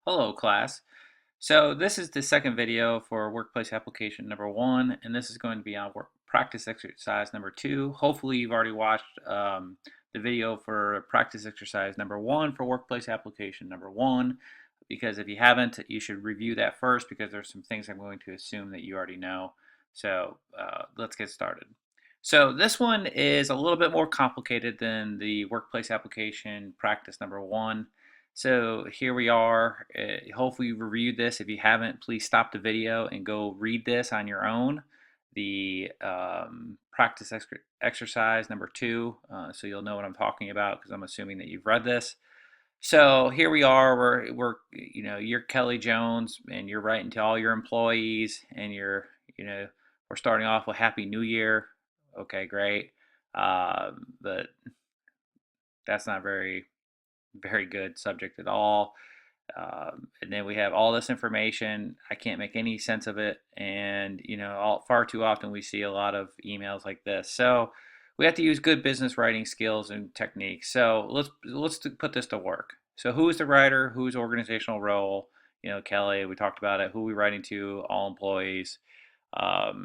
Hello class. So this is the second video for workplace application number 1, and this is going to be on work practice exercise number 2. Hopefully you've already watched the video for practice exercise number 1 for workplace application number 1, because if you haven't, you should review that first because there's some things I'm going to assume that you already know. So let's get started. So this one is a little bit more complicated than the workplace application practice number 1. So here we are. Hopefully you've reviewed this. If you haven't, please stop the video and go read this on your own. The practice exercise number 2, so you'll know what I'm talking about because I'm assuming that you've read this. So here we are. You're Kelly Jones, and you're writing to all your employees, and we're starting off with Happy New Year. Okay, great. But that's not very good subject at all. And then we have all this information. I can't make any sense of it, and far too often we see a lot of emails like this. So we have to use good business writing skills and techniques. So let's put this to work. So who is the writer? Who's organizational role? Kelly. We talked about it. Who are we writing to? All employees. All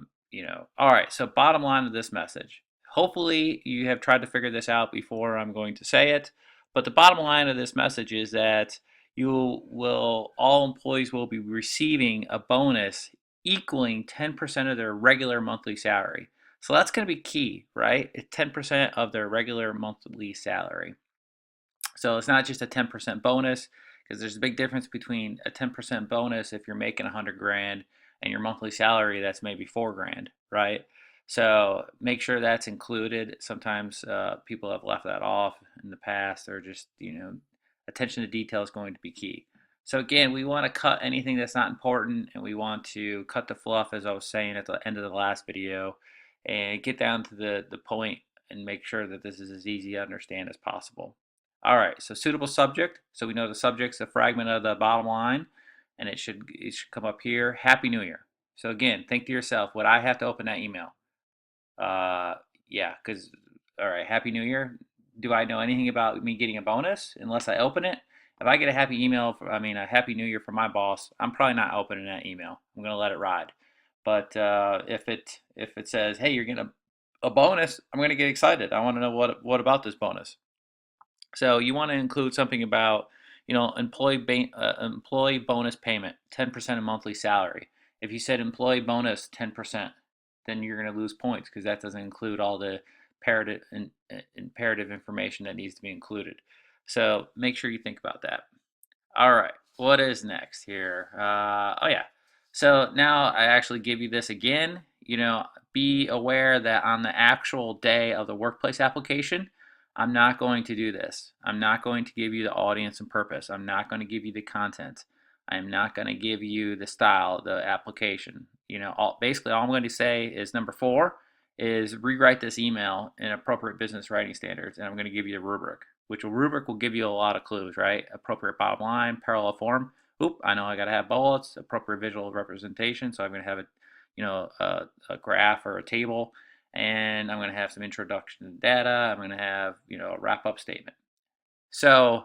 right. So bottom line of this message. Hopefully you have tried to figure this out before I'm going to say it. But the bottom line of this message is that all employees will be receiving a bonus equaling 10% of their regular monthly salary. So that's going to be key, right? 10% of their regular monthly salary. So it's not just a 10% bonus, because there's a big difference between a 10% bonus if you're making 100 grand and your monthly salary that's maybe 4 grand, right? So make sure that's included. Sometimes people have left that off in the past, or just, attention to detail is going to be key. So again, we want to cut anything that's not important, and we want to cut the fluff, as I was saying at the end of the last video, and get down to the point and make sure that this is as easy to understand as possible. All right, so suitable subject. So we know the subject's a fragment of the bottom line, and it should come up here. Happy New Year. So again, think to yourself, would I have to open that email? Uh, yeah, because, all right, Happy New Year. Do I know anything about me getting a bonus unless I open it? If I get a a Happy New Year from my boss, I'm probably not opening that email. I'm gonna let it ride. But if it says, hey, you're getting a bonus, I'm gonna get excited. I want to know what about this bonus. So you want to include something about, employee bonus payment, 10% of monthly salary. If you said employee bonus 10%, then you're going to lose points because that doesn't include all the imperative information that needs to be included. So make sure you think about that. All right, what is next here? Oh yeah. So now I actually give you this again. Be aware that on the actual day of the workplace application, I'm not going to do this. I'm not going to give you the audience and purpose. I'm not going to give you the content. I'm not going to give you the style, the application. Basically all I'm going to say is number 4 is rewrite this email in appropriate business writing standards, and I'm going to give you a rubric, which a rubric will give you a lot of clues, right? Appropriate bottom line, parallel form. Oop, I know I got to have bullets, appropriate visual representation, so I'm going to have a graph or a table, and I'm going to have some introduction to data. I'm going to have, a wrap-up statement. So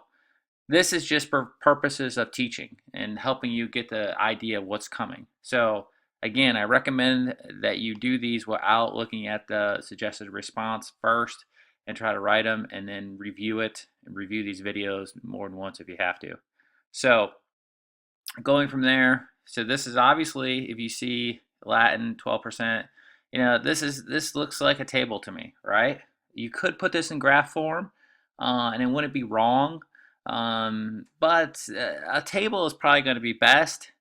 this is just for purposes of teaching and helping you get the idea of what's coming. So again, I recommend that you do these without looking at the suggested response first, and try to write them and then review it and review these videos more than once if you have to. So going from there, so this is obviously, if you see Latin 12%, this looks like a table to me, right? You could put this in graph form, and it wouldn't be wrong, but a table is probably going to be best.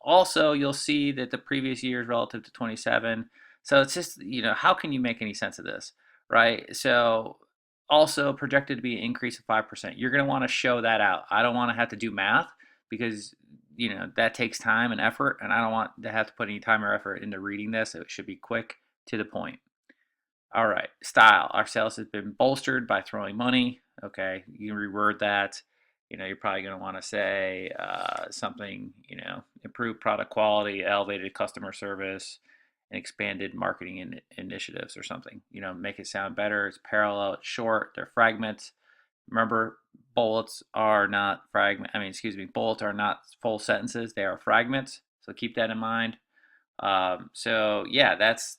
Also, you'll see that the previous year is relative to 27. So it's just, how can you make any sense of this, right? So also projected to be an increase of 5%. You're going to want to show that out. I don't want to have to do math because, that takes time and effort, and I don't want to have to put any time or effort into reading this. It should be quick, to the point. All right, style. Our sales has been bolstered by throwing money. Okay, you can reword that. You're probably going to want to say something, improved product quality, elevated customer service, and expanded marketing initiatives or something. Make it sound better. It's parallel, it's short, they're fragments. Remember, bullets are not bullets are not full sentences, they are fragments. So keep that in mind. So yeah, that's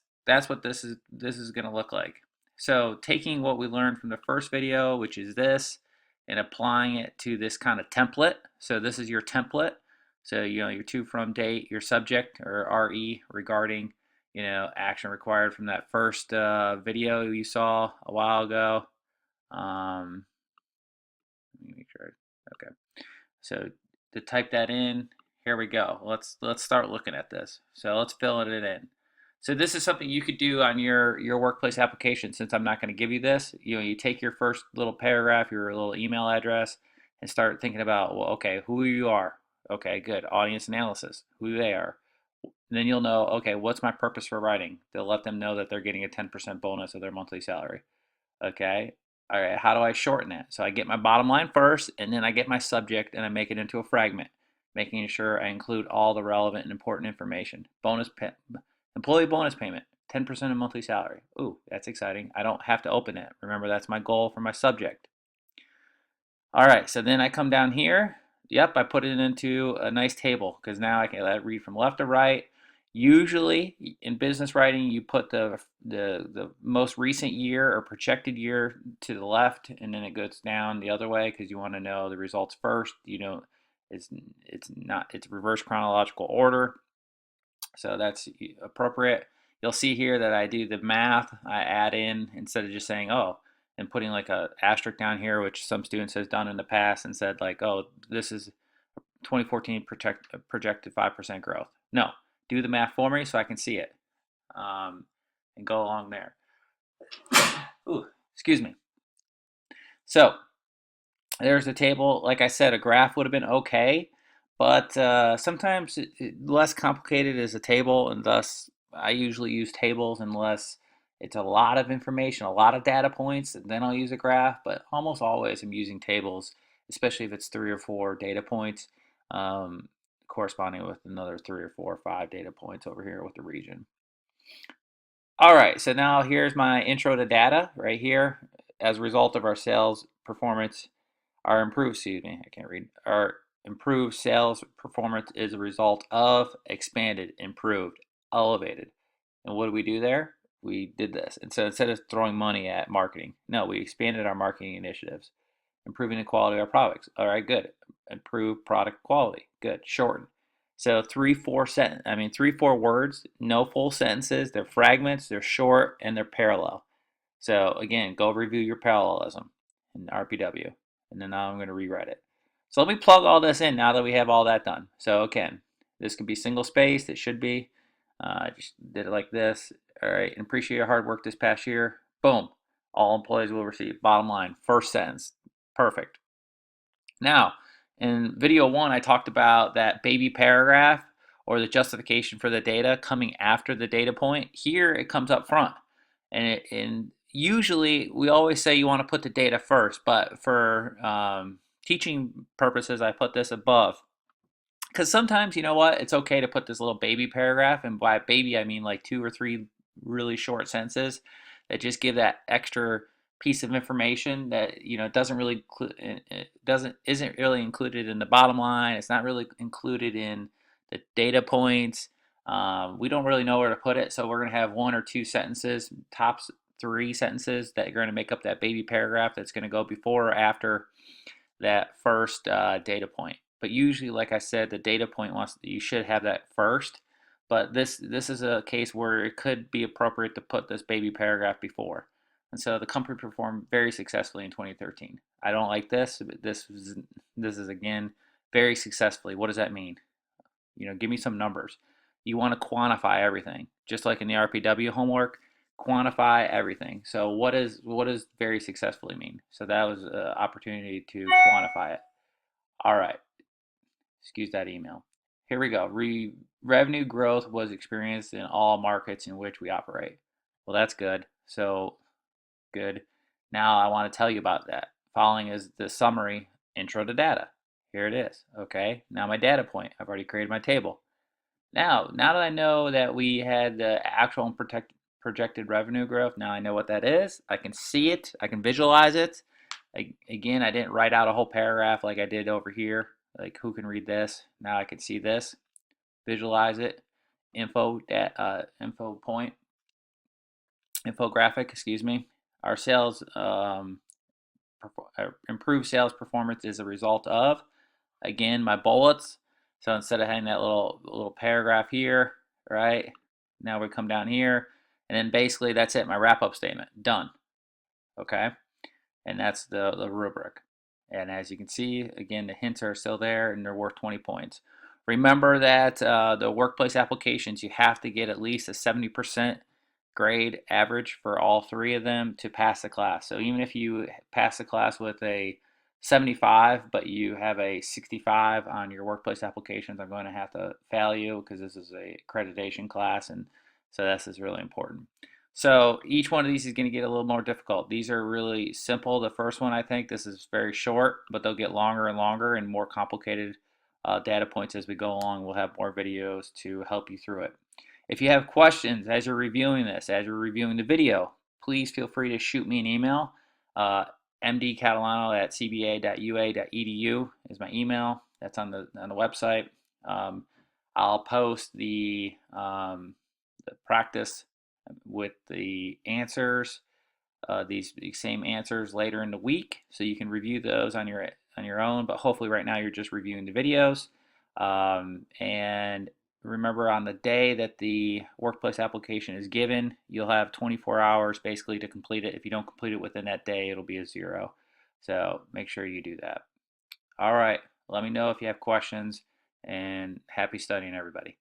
what this is going to look like. So taking what we learned from the first video, which is this, and applying it to this kind of template. So this is your template. So your to, from, date, your subject or RE regarding action required from that first video you saw a while ago. Let me make sure. Okay. So to type that in, here we go. Let's start looking at this. So let's fill it in. So this is something you could do on your workplace application. Since I'm not going to give you this, you take your first little paragraph, your little email address, and start thinking about, well, okay, who you are. Okay, good. Audience analysis, who they are. And then you'll know, okay, what's my purpose for writing? They'll let them know that they're getting a 10% bonus of their monthly salary. Okay. All right. How do I shorten that? So I get my bottom line first, and then I get my subject and I make it into a fragment, making sure I include all the relevant and important information. Employee bonus payment, 10% of monthly salary. Ooh, that's exciting. I don't have to open it. Remember, that's my goal for my subject. All right. So then I come down here. Yep, I put it into a nice table because now I can let it read from left to right. Usually in business writing, you put the most recent year or projected year to the left, and then it goes down the other way because you want to know the results first. It's reverse chronological order, so that's appropriate. You'll see here that I do the math. I add in instead of just saying and putting like a asterisk down here, which some students has done in the past and said like, oh, this is 2014 projected 5% growth. No, do the math for me so I can see it and go along there. Ooh, excuse me. So there's the table. Like I said, a graph would have been okay, but sometimes less complicated is a table, and thus I usually use tables unless it's a lot of information, a lot of data points, and then I'll use a graph, but almost always I'm using tables, especially if it's 3 or 4 data points, corresponding with another 3 or 4 or 5 data points over here with the region. All right, so now here's my intro to data right here. As a result of our sales performance, our improved sales performance is a result of expanded, improved, elevated. And what did we do there? We did this. And so instead of throwing money at marketing, no, we expanded our marketing initiatives, improving the quality of our products. All right, good. Improve product quality. Good. Shorten. So 3-4 words, no full sentences. They're fragments, they're short, and they're parallel. So again, go review your parallelism in RPW. And then now I'm going to rewrite it. So let me plug all this in now that we have all that done. So again, this can be single spaced. It should be. I just did it like this. All right, and appreciate your hard work this past year. Boom. All employees will receive. Bottom line, first sentence. Perfect. Now, in video 1, I talked about that baby paragraph or the justification for the data coming after the data point. Here, it comes up front. And usually, we always say you want to put the data first, but for teaching purposes, I put this above. Because sometimes, you know what, it's okay to put this little baby paragraph, and by baby, I mean like 2 or 3 really short sentences that just give that extra piece of information that doesn't really isn't really included in the bottom line. It's not really included in the data points. We don't really know where to put it, so we're going to have 1 or 2 sentences, tops 3 sentences that are going to make up that baby paragraph that's going to go before or after that first data point. But usually, like I said, the data point you should have that first. But this is a case where it could be appropriate to put this baby paragraph before. And so the company performed very successfully in 2013. I don't like this, but this is again very successfully. What does that mean? Give me some numbers. You want to quantify everything, just like in the RPW homework. Quantify everything. So what does very successfully mean? So that was an opportunity to quantify it. All right. Excuse that email. Here we go. Revenue growth was experienced in all markets in which we operate. Well, that's good. So good. Now I want to tell you about that. Following is the summary intro to data. Here it is. Okay. Now my data point. I've already created my table. Now that I know that we had the actual and projected revenue growth, now I know what that is. I can see it. I can visualize it. Again, I didn't write out a whole paragraph like I did over here. Like, who can read this? Now I can see this, visualize it, info point, infographic, excuse me. Our sales, improved sales performance is a result of, again, my bullets. So instead of having that little paragraph here, right? Now we come down here, and then basically that's it. My wrap-up statement, done. Okay, and that's the rubric. And as you can see, again, the hints are still there, and they're worth 20 points. Remember that the workplace applications, you have to get at least a 70% grade average for all three of them to pass the class. So even if you pass the class with a 75, but you have a 65 on your workplace applications, I'm going to have to fail you because this is a accreditation class, and so this is really important. So each one of these is going to get a little more difficult. These are really simple. The first one, I think, this is very short, but they'll get longer and longer and more complicated data points as we go along. We'll have more videos to help you through it. If you have questions as you're reviewing this, as you're reviewing the video, please feel free to shoot me an email. mdcatalano@cba.ua.edu is my email. That's on the website. I'll post the practice with the answers, these same answers later in the week, so you can review those on your own. But hopefully, right now you're just reviewing the videos. And remember, on the day that the workplace application is given, you'll have 24 hours basically to complete it. If you don't complete it within that day, it'll be a 0. So make sure you do that. All right. Let me know if you have questions, and happy studying, everybody.